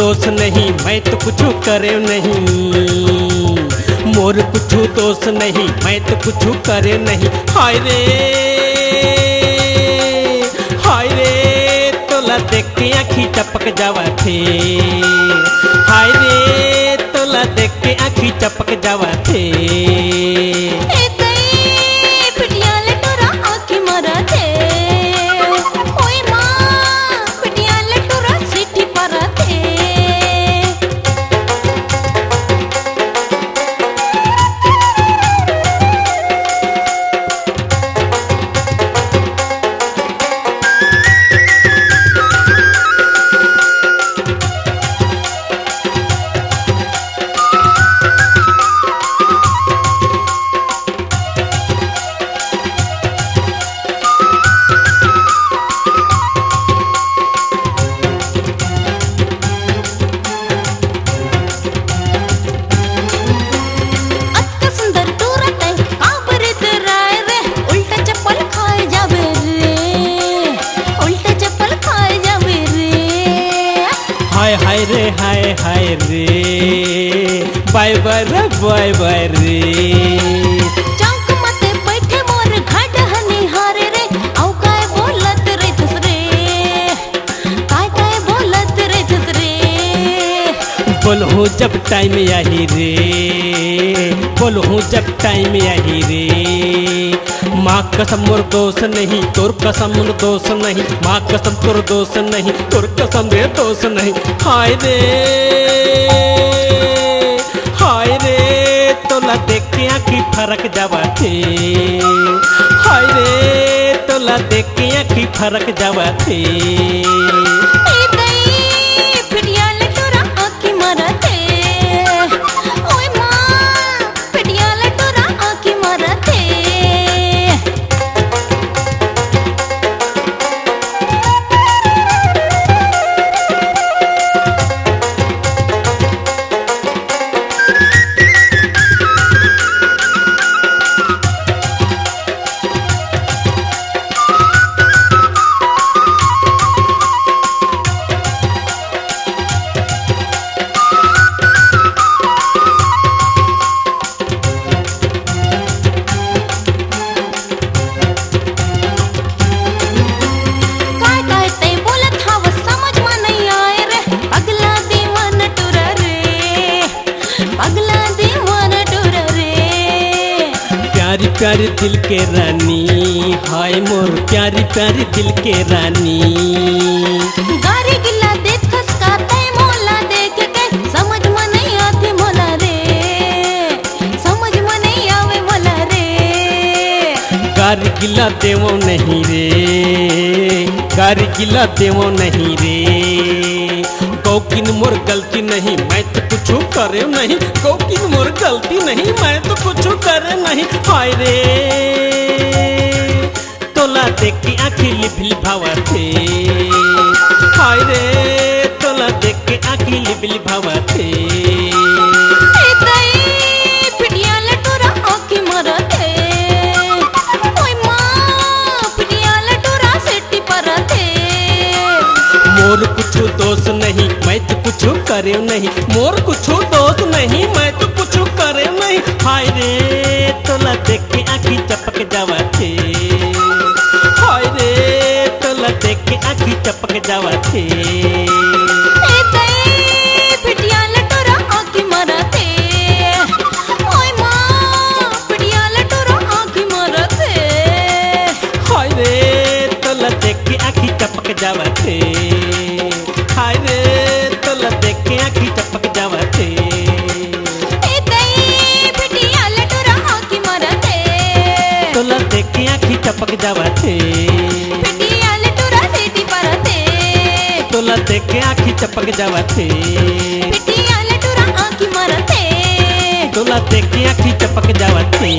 दोष नहीं, मैं तो कुछ करे नहीं। मोर कुछ दोष नहीं, मैं तो कुछ करे नहीं। हाय रे तोला देख के आँखी चपक जावा थे। हाय रे तोला देख के आँखी चपक जावा थे। हाय रे बाय बाय रे बाय बाय रे। चौक मते बैठे मोर घाट हनी हारे रे। औ काय बोलत रे थसरे, काय बोलत रे थसरे। बोलहूँ जब टाइम यही रे, बोलहूँ जब टाइम यही रे। माँ कसम मोर दोष नहीं, तोर कसम मोर दोष नहीं। माँ कसम तोर दोष नहीं, तोर कसम रे दोष नहीं। हाय रे तोला देख के आँखी फरक जावा थे। हाय रे तोला देख के आँखी फरक जावा थे। प्यारी प्यारी दिल के रानी, हाय मोर प्यारी प्यारी दिल के रानी। गारी गिला देख खसका तय मोला देख के समझ में नहीं आती मोला रे, समझ में नहीं आवे मोला रे। गारी गिला देवो नहीं रे, गारी गिला देवो नहीं रे। कौकिन मोर गलती नहीं, मैं तो कुछ करे नहीं। कौकिन मोर गलती नहीं, मैं तो कुछ करे नहीं। हाय रे तोला देख के आँखी लिभावा थे। हाय रे तोला देख के आँखी लिभावा थे। मोर कुछ दोष नहीं, मैं तो कुछ करे नहीं। मोर कुछ दोष नहीं, मैं तो कुछ करे नहीं। हाय रे तोला देख के आँखी चपक जावा थे। हाय रे तोला देख के आँखी चपक जावा थे। हाय रे तोला देख के आँखी चपक जावा थे। हाय रे तोला देख के आँखी चपक जावा थे। तोला देख के आँखी चपक जावा थे। तोला देख के आँखी चपक जावा थे। तोला देख के आँखी चपक जावा थे।